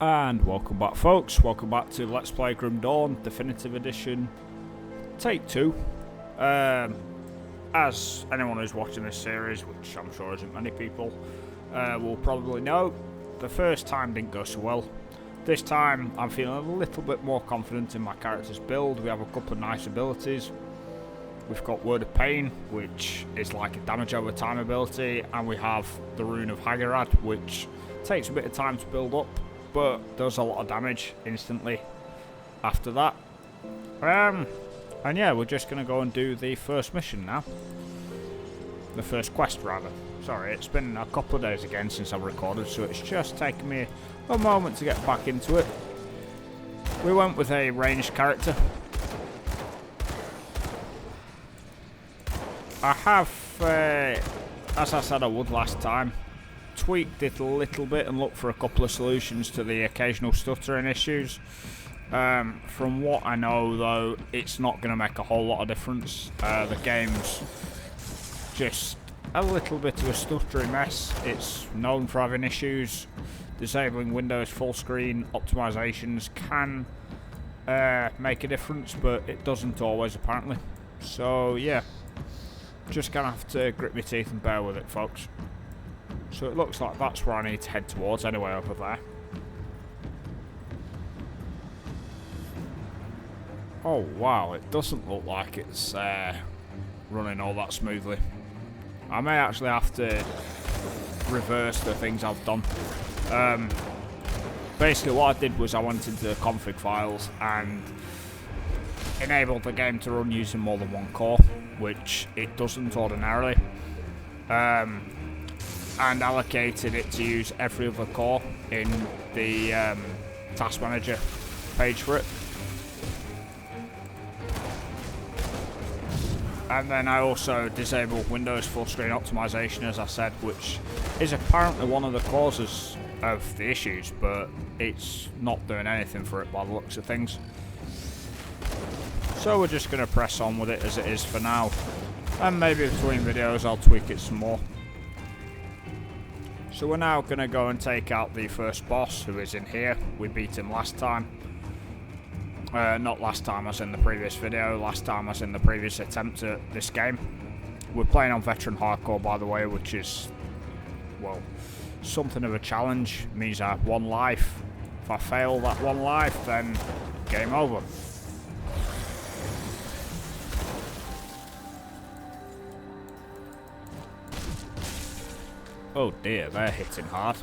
And welcome back, folks. Welcome back to Let's Play Grim Dawn Definitive Edition Take 2. As anyone who's watching this series, which I'm sure isn't many people, will probably know, the first time didn't go so well. This time I'm feeling a little bit more confident in my character's build. We have a couple of nice abilities. We've got Word of Pain, which is like a damage over time ability, and we have the Rune of Hagarad, which takes a bit of time to build up, but does a lot of damage instantly after that. And yeah, we're just going to go and do the first mission now. The first quest, rather. Sorry, it's been a couple of days again since I've recorded, so it's just taken me a moment to get back into it. We went with a ranged character. I have, as I said I would last time, tweaked it a little bit and looked for a couple of solutions to the occasional stuttering issues. From what I know, though, it's not going to make a whole lot of difference. The game's just a little bit of a stuttery mess. It's known for having issues. Disabling Windows full screen optimizations can make a difference, but it doesn't always, apparently. So yeah, just gonna have to grit my teeth and bear with it, folks. So it looks like that's where I need to head towards anyway, over there. Oh wow, it doesn't look like it's running all that smoothly. I may actually have to reverse the things I've done. Basically what I did was I went into the config files and enabled the game to run using more than one core, which it doesn't ordinarily. And allocated it to use every other core in the task manager page for it. And then I also disabled Windows full screen optimization, as I said, which is apparently one of the causes of the issues, but it's not doing anything for it by the looks of things. So we're just going to press on with it as it is for now, and maybe between videos I'll tweak it some more. So we're now going to go and take out the first boss, who is in here. We beat him last time. Not last time as in the previous video, last time as in the previous attempt at this game. We're playing on Veteran Hardcore, by the way, which is, well, something of a challenge. It means I have one life. If I fail that one life, then game over. Oh dear, they're hitting hard.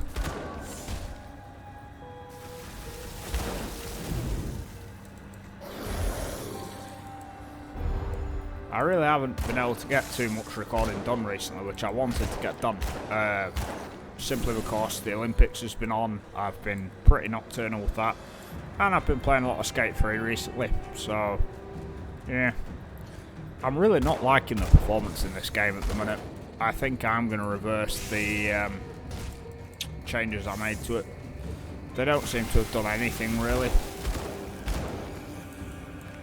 I really haven't been able to get too much recording done recently, which I wanted to get done. Simply because the Olympics has been on. I've been pretty nocturnal with that. And I've been playing a lot of Skate 3 recently. So, yeah. I'm really not liking the performance in this game at the minute. I think I'm going to reverse the changes I made to it. They don't seem to have done anything, really.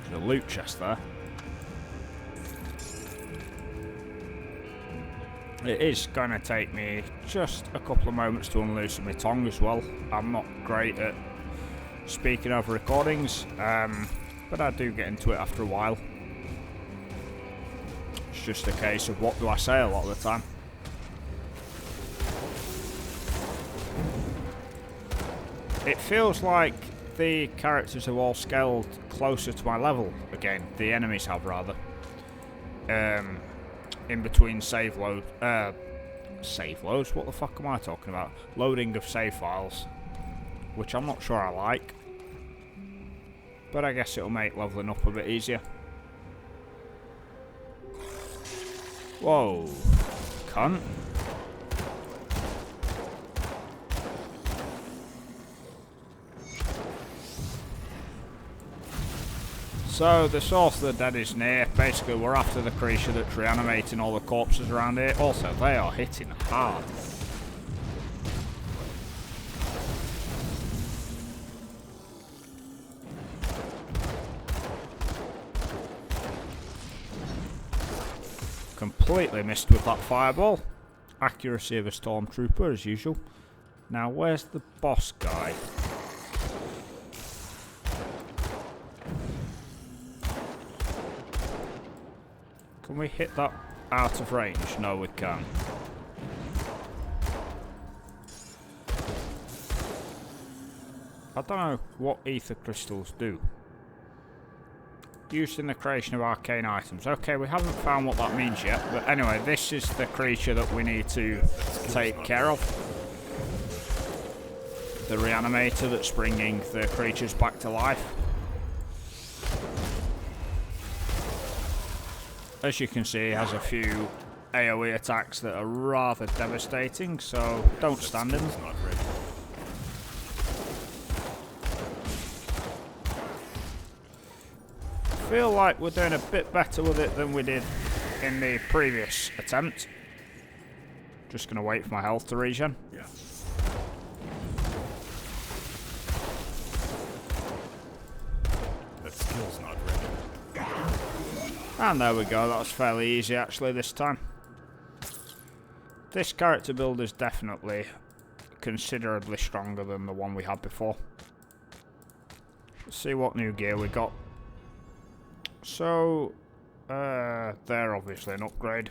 There's a loot chest there. It is going to take me just a couple of moments to unloosen my tongue as well. I'm not great at speaking over recordings, but I do get into it after a while. It's just a case of what do I say a lot of the time. It feels like the characters have all scaled closer to my level again. The enemies have, rather. In between save loads, what the fuck am I talking about? Loading of save files, which I'm not sure I like, but I guess it'll make leveling up a bit easier. Whoa, cunt. So, the source of the dead is near. Basically, we're after the creature that's reanimating all the corpses around here. Also, they are hitting hard. Completely missed with that fireball. Accuracy of a stormtrooper, as usual. Now, where's the boss guy? Can we hit that out of range? No, we can't. I don't know what ether crystals do. Used in the creation of arcane items. Okay, we haven't found what that means yet, but anyway, this is the creature that we need to take care of. The reanimator that's bringing the creatures back to life. As you can see, it has a few AoE attacks that are rather devastating, so don't stand in them. I feel like we're doing a bit better with it than we did in the previous attempt. Just gonna wait for my health to regen. Yeah. That skill's not ready. And there we go, that was fairly easy actually this time. This character build is definitely considerably stronger than the one we had before. Let's see what new gear we got. So, they're obviously an upgrade.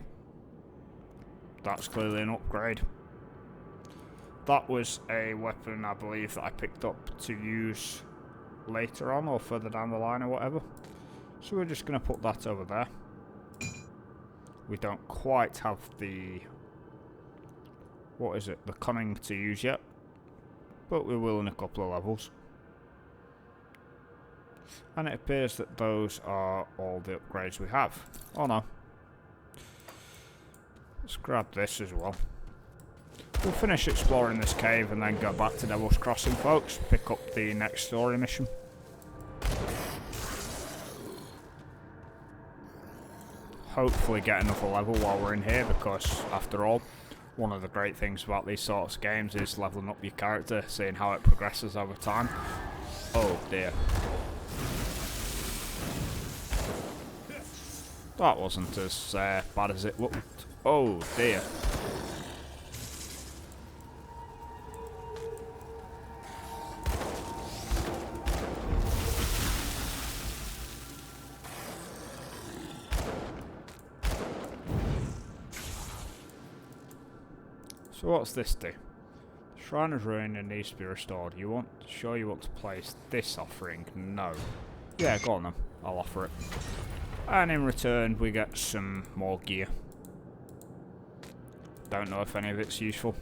That's clearly an upgrade. That was a weapon, I believe, that I picked up to use later on or further down the line or whatever. So we're just going to put that over there. We don't quite have the... what is it? The cunning to use yet. But we will in a couple of levels. And it appears that those are all the upgrades we have. Oh no. Let's grab this as well. We'll finish exploring this cave and then go back to Devil's Crossing, folks. Pick up the next story mission. Hopefully get another level while we're in here, because after all, one of the great things about these sorts of games is leveling up your character, seeing how it progresses over time. Oh dear. That wasn't as bad as it looked. Oh dear. So what's this do? The shrine is ruined and needs to be restored. You want to place this offering? No. Yeah, go on then. I'll offer it. And in return, we get some more gear. Don't know if any of it's useful.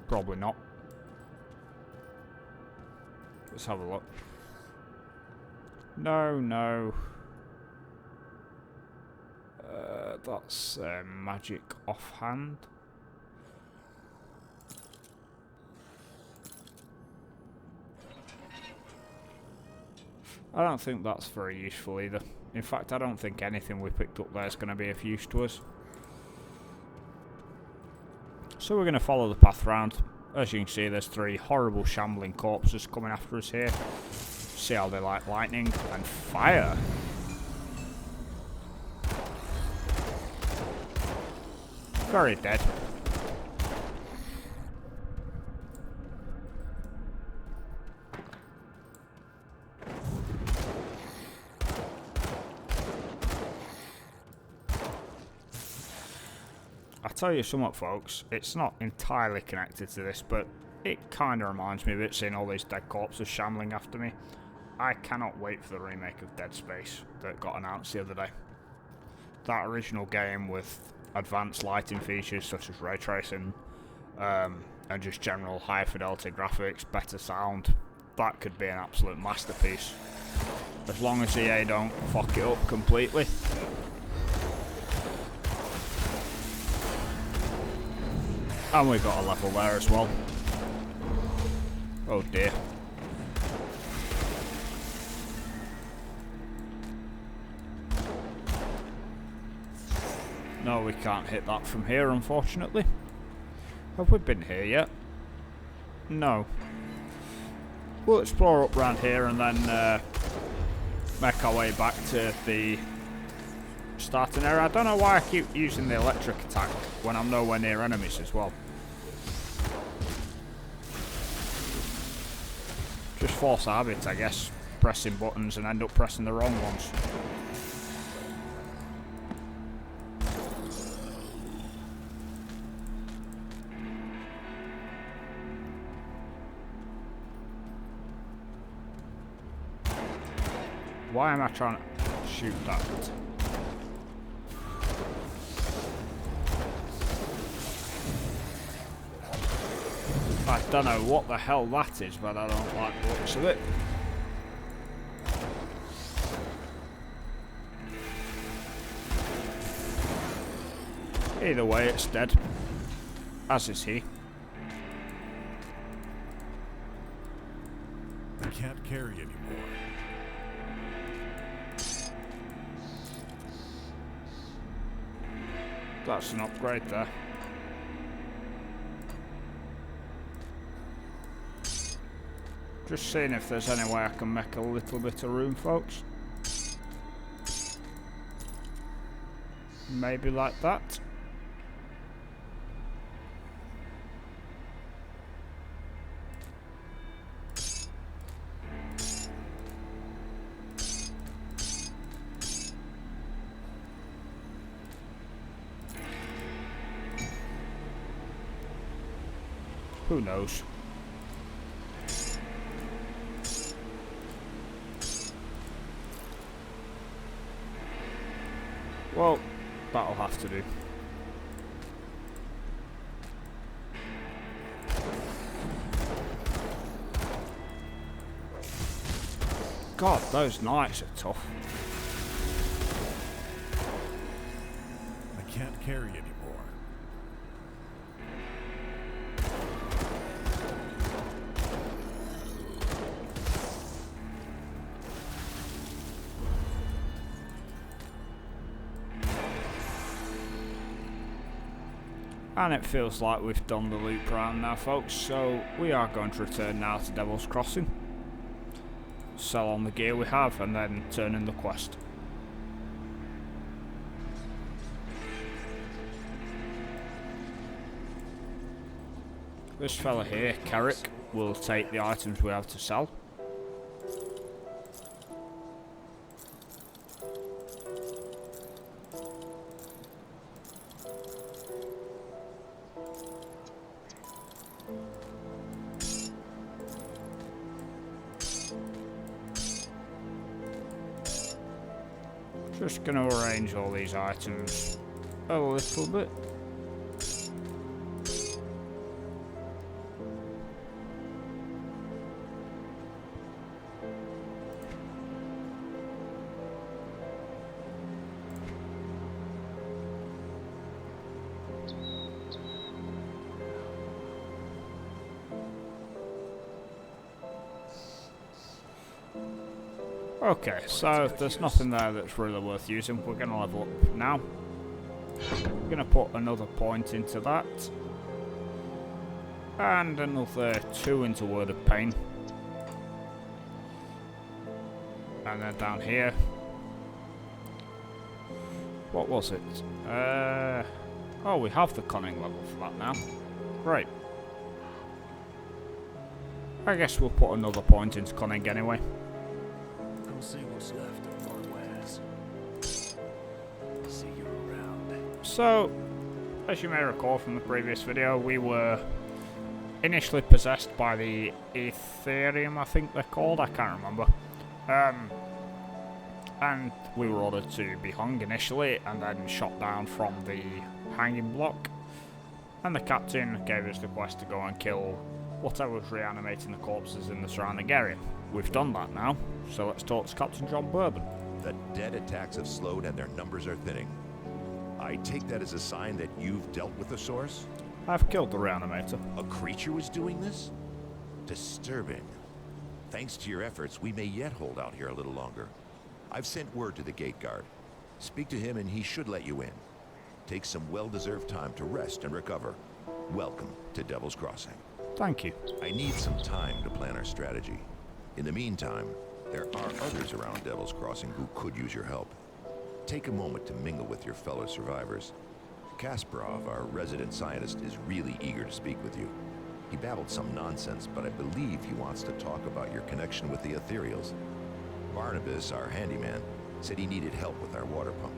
Probably not. Let's have a look. No. That's magic offhand. I don't think that's very useful either. In fact, I don't think anything we picked up there is going to be of use to us. So we're going to follow the path round. As you can see, there's 3 horrible shambling corpses coming after us here. See how they like lightning and fire. Very dead. I tell you something, folks, it's not entirely connected to this, but it kind of reminds me of it, seeing all these dead corpses shambling after me. I cannot wait for the remake of Dead Space that got announced the other day. That original game with advanced lighting features such as ray tracing, and just general high fidelity graphics, better sound, that could be an absolute masterpiece. As long as EA don't fuck it up completely. And we got a level there as well. Oh dear. No, we can't hit that from here, unfortunately. Have we been here yet? No. We'll explore up around here and then make our way back to the starting area. I don't know why I keep using the electric attack when I'm nowhere near enemies as well. Just force habit, I guess. Pressing buttons and end up pressing the wrong ones. Why am I trying to shoot that? I don't know what the hell that is, but I don't like the looks of it. Either way, it's dead. As is he. I can't carry anymore. That's an upgrade there. Just seeing if there's any way I can make a little bit of room, folks. Maybe like that. Who knows? Well, that'll have to do. God, those knights are tough. I can't carry anymore. And it feels like we've done the loop round now, folks, so we are going to return now to Devil's Crossing. Sell on the gear we have, and then turn in the quest. This fella here, Carrick, will take the items we have to sell. Just going to arrange all these items a little bit. Okay, so if there's nothing there that's really worth using, we're going to level up now. We're going to put another point into that. And another 2 into Word of Pain. And then down here. What was it? Oh, we have the cunning level for that now. Great. I guess we'll put another point into cunning anyway. See what's left of Marquez. See you around. So, as you may recall from the previous video, we were initially possessed by the Ethereum, I think they're called, I can't remember. And we were ordered to be hung initially, and then shot down from the hanging block. And the captain gave us the quest to go and kill whatever was reanimating the corpses in the surrounding area. We've done that now, so let's talk to Captain John Bourbon. The dead attacks have slowed and their numbers are thinning. I take that as a sign that you've dealt with the source? I've killed the reanimator. A creature was doing this? Disturbing. Thanks to your efforts, we may yet hold out here a little longer. I've sent word to the gate guard. Speak to him and he should let you in. Take some well-deserved time to rest and recover. Welcome to Devil's Crossing. Thank you. I need some time to plan our strategy. In the meantime, there are others around Devil's Crossing who could use your help. Take a moment to mingle with your fellow survivors. Kasparov, our resident scientist, is really eager to speak with you. He babbled some nonsense, but I believe he wants to talk about your connection with the Ethereals. Barnabas, our handyman, said he needed help with our water pump.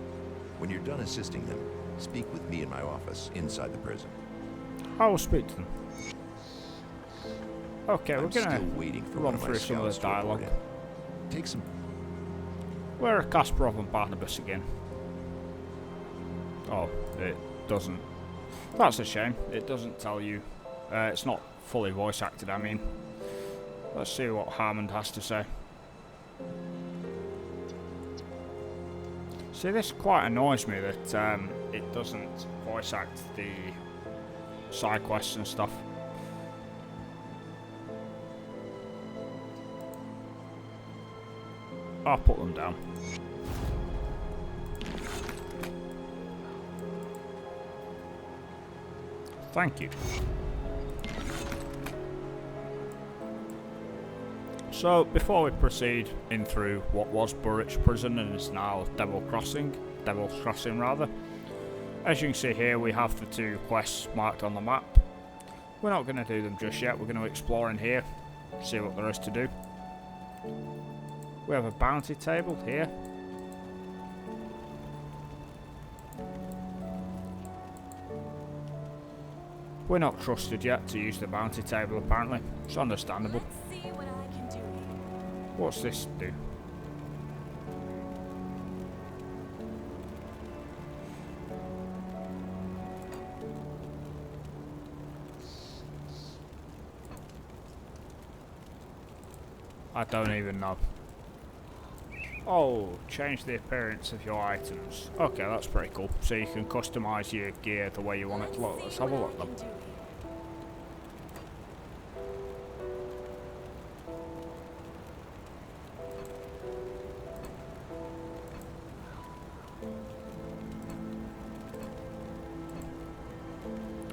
When you're done assisting him, speak with me in my office inside the prison. I will speak to them. Okay, we're I'm still gonna waiting for run one of my through some of scouts the to report dialogue. in. Take some. Where are Kasparov and Barnabas again? Oh, it doesn't. That's a shame. It doesn't tell you. It's not fully voice acted, I mean. Let's see what Hammond has to say. See, this quite annoys me that it doesn't voice act the side quests and stuff. I'll put them down. Thank you. So, before we proceed in through what was Burridge Prison and is now Devil's Crossing rather, as you can see here we have the 2 quests marked on the map. We're not going to do them just yet, we're going to explore in here, see what there is to do. We have a bounty table here. We're not trusted yet to use the bounty table apparently, it's understandable. Let's see what I can do here. What's this do? I don't even know. Oh, change the appearance of your items. Okay, that's pretty cool. So you can customize your gear the way you want it to look. Let's have a look then.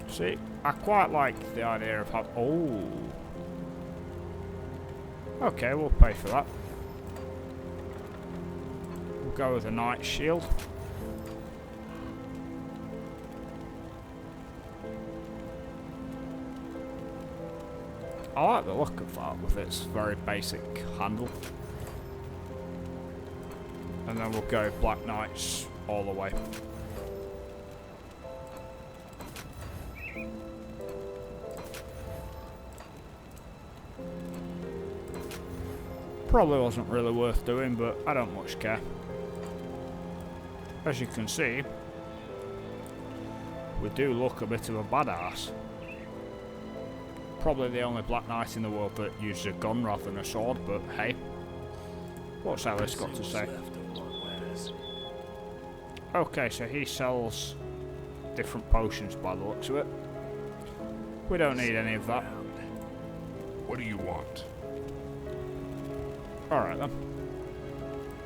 See, I quite like the idea of how... Oh. Okay, we'll pay for that. We'll go with a Knight Shield. I like the look of that with its very basic handle. And then we'll go Black Knights all the way. Probably wasn't really worth doing, but I don't much care. As you can see, we do look a bit of a badass. Probably the only Black Knight in the world that uses a gun rather than a sword, but hey. What's Ellis got to say? Okay, so he sells different potions by the looks of it. We don't need any of that. What do you want? Alright then.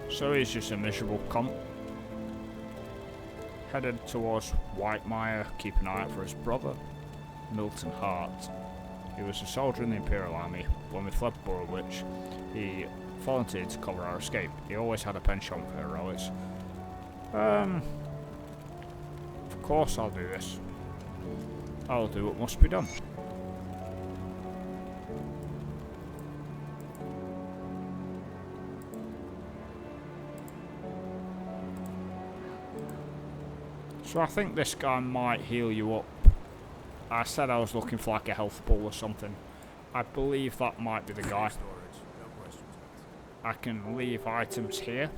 So he's just a miserable cunt. Headed towards Whitemire, keep an eye out for his brother, Milton Hart. He was a soldier in the Imperial Army. When we fled Burridge, he volunteered to cover our escape. He always had a penchant for heroics. Of course I'll do this. I'll do what must be done. So I think this guy might heal you up. I said I was looking for like a health pool or something. I believe that might be the guy. I can leave items here.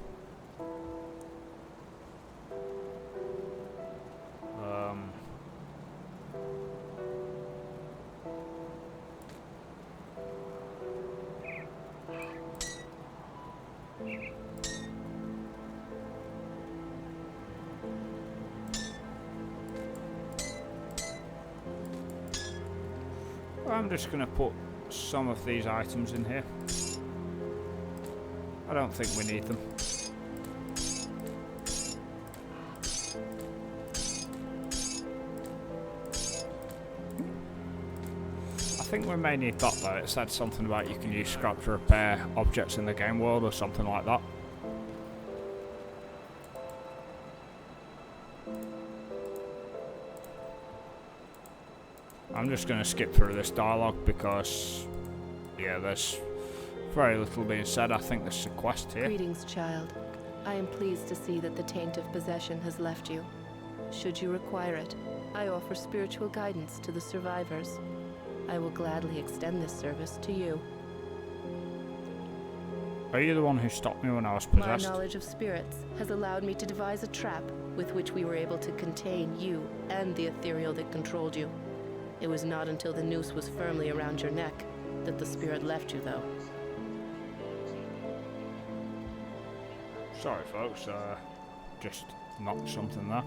I'm just going to put some of these items in here. I don't think we need them. I think we may need that though. It said something about you can use scrap to repair objects in the game world or something like that. I'm just going to skip through this dialogue because, yeah, there's very little being said. I think there's a quest here. Greetings, child. I am pleased to see that the taint of possession has left you. Should you require it, I offer spiritual guidance to the survivors. I will gladly extend this service to you. Are you the one who stopped me when I was My possessed? knowledge of spirits has allowed me to devise a trap with which we were able to contain you and the ethereal that controlled you. It was not until the noose was firmly around your neck that the spirit left you, though. Sorry, folks. Just knocked something there.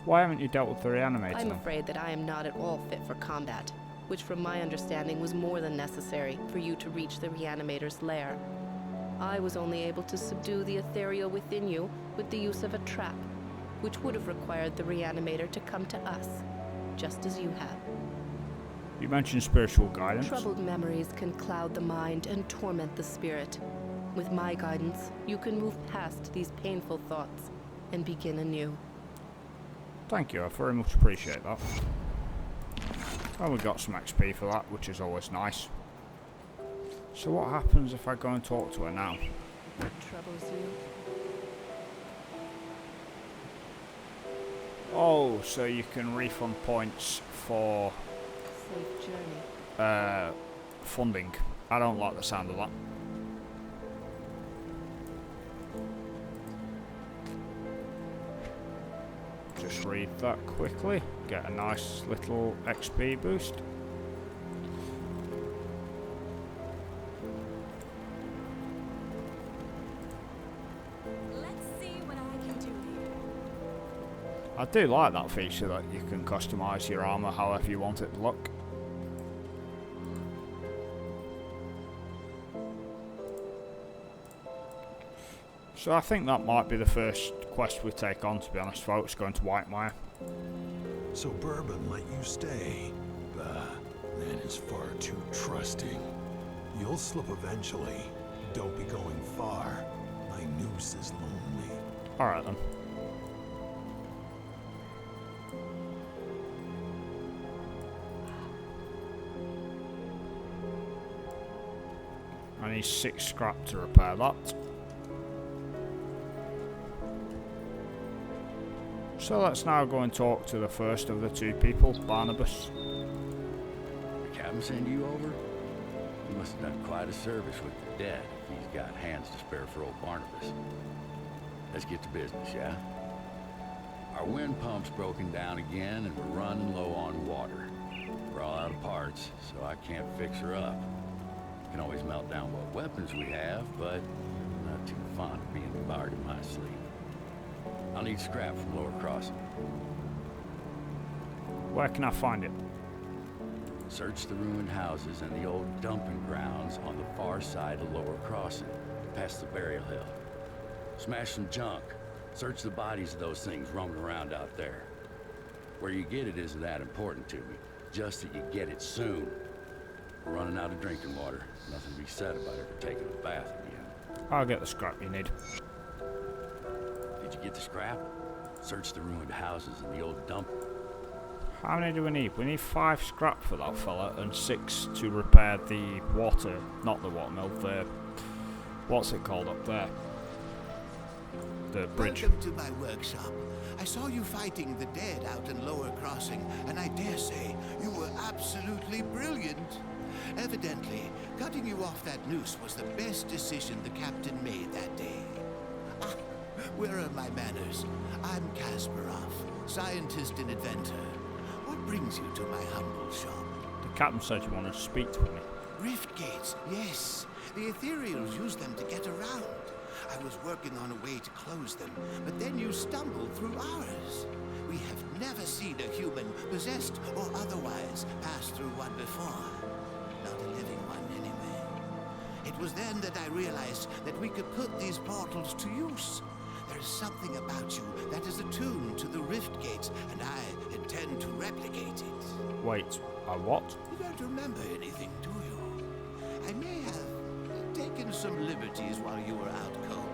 Why haven't you dealt with the reanimator I'm then? afraid that I am not at all fit for combat, which from my understanding was more than necessary for you to reach the reanimator's lair. I was only able to subdue the ethereal within you with the use of a trap, which would have required the reanimator to come to us, just as you have. You mentioned spiritual guidance. Troubled memories can cloud the mind and torment the spirit. With my guidance, you can move past these painful thoughts and begin anew. Thank you, I very much appreciate that. Well, we got some XP for that, which is always nice. So what happens if I go and talk to her now? What troubles you? Oh, so you can refund points for Safe journey. funding. I don't like the sound of that. Just read that quickly. Get a nice little XP boost. Let's see what I can do here. I do like that feature that you can customise your armour however you want it to look. So I think that might be the first quest we take on, to be honest, folks, going to Whitemire. So Bourbon let you stay. Man is far too trusting. You'll slip eventually. Don't be going far. My noose is lonely. Alright then. I need 6 scrap to repair that. So let's now go and talk to the first of the 2 people, Barnabas. The captain send you over? He must have done quite a service with the dead if he's got hands to spare for old Barnabas. Let's get to business, yeah? Our wind pump's broken down again and we're running low on water. We're all out of parts, so I can't fix her up. Can always melt down what weapons we have, but I'm not too fond of being devoured in my sleep. I'll need scrap from Lower Crossing. Where can I find it? Search the ruined houses and the old dumping grounds on the far side of Lower Crossing, past the burial hill. Smash some junk. Search the bodies of those things roaming around out there. Where you get it isn't that important to me, just that you get it soon. We're running out of drinking water. Nothing to be said about ever taking a bath again. I'll get the scrap you need. Did you get the scrap? Search the ruined houses and the old dump. How many do we need? We need 5 scrap for that fella and 6 to repair the water, not the water mill, the, what's it called up there? The bridge. Welcome to my workshop. I saw you fighting the dead out in Lower Crossing, and I dare say you were absolutely brilliant. Evidently, cutting you off that noose was the best decision the captain made that day. Ah, where are my manners? I'm Kasparov, scientist and inventor. What brings you to my humble shop? The captain said you wanted to speak to me. Rift gates, yes. The ethereals use them to get around. I was working on a way to close them, but then you stumbled through ours. We have never seen a human, possessed or otherwise, pass through one before. Not a living one, anyway. It was then that I realized that we could put these portals to use. There is something about you that is attuned to the rift gates, and I intend to replicate it. Wait, I what? You don't remember anything, do you? I may have taken some liberties while you were out cold.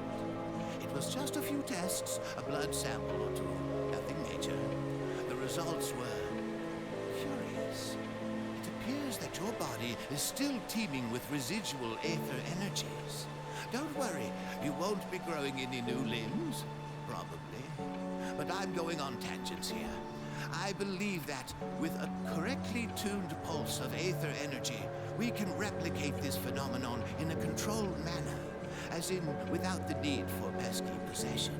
It was just a few tests, a blood sample or two, nothing major. The results were curious. It appears that your body is still teeming with residual aether energies. Don't worry, you won't be growing any new limbs, probably. But I'm going on tangents here. I believe that, with a correctly tuned pulse of aether energy, we can replicate this phenomenon in a controlled manner. as in without the need for pesky possession.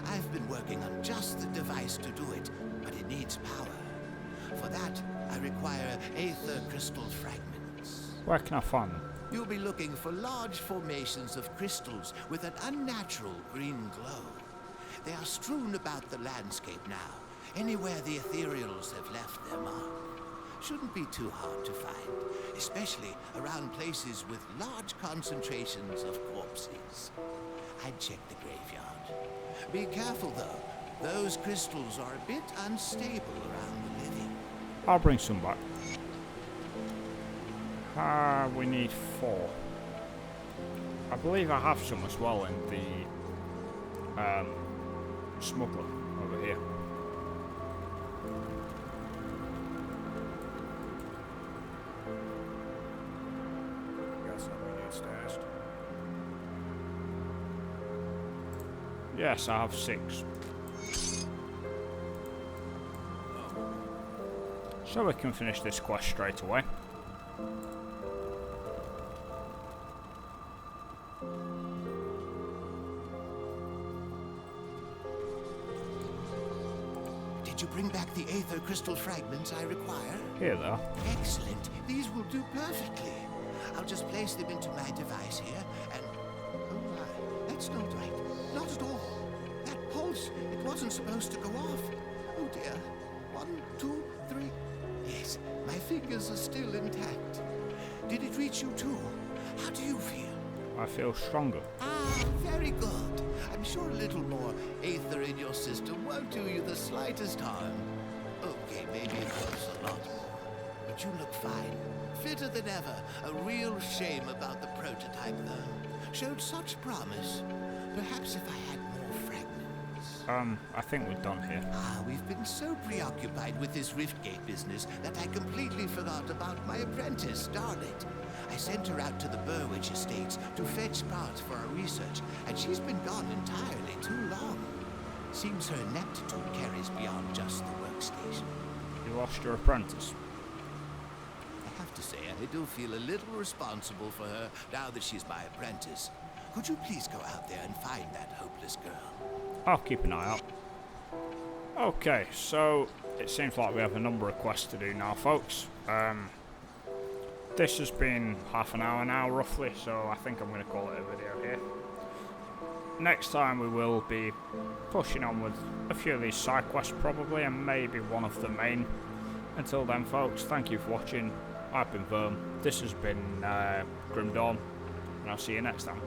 I've been working on just the device to do it, but it needs power. For that, I require aether crystal fragments. Where can I find them? You'll be looking for large formations of crystals with an unnatural green glow. They are strewn about the landscape now, anywhere the ethereals have left their mark. Shouldn't be too hard to find, especially around places with large concentrations of corpses. I'd check the graveyard. Be careful though, those crystals are a bit unstable around the living. I'll bring some back. We need 4. I believe I have some as well in the smuggler over here. Got something you need stashed? Yes, I have 6. So we can finish this quest straight away. Did you bring back the aether crystal fragments I require? Here they are. Excellent. These will do perfectly. I'll just place them into my device here, and... Oh my, that's not right. Not at all. That pulse, it wasn't supposed to go off. Oh dear. 1, 2, 3... Yes, my fingers are still intact. Did it reach you too? How do you feel? I feel stronger. Ah, very good. I'm sure a little more aether in your system won't do you the slightest harm. Okay, maybe it helps a lot more. But you look fine. Fitter than ever. A real shame about the prototype, though. Showed such promise. Perhaps if I had more fragments. I think we're done here. Ah, we've been so preoccupied with this Riftgate business that I completely forgot about my apprentice, Darlet. I sent her out to the Burwich Estates to fetch parts for our research, and she's been gone entirely too long. Seems her ineptitude carries beyond just the workstation. You lost your apprentice. I have to say, I do feel a little responsible for her now that she's my apprentice. Could you please go out there and find that hopeless girl? I'll keep an eye out. Okay, so it seems like we have a number of quests to do now, folks. This has been half an hour now, roughly, so I think I'm going to call it a video here. Next time we will be pushing on with a few of these side quests probably, and maybe one of the main. Until then, folks, thank you for watching. I've been Verm. This has been Grim Dawn, and I'll see you next time.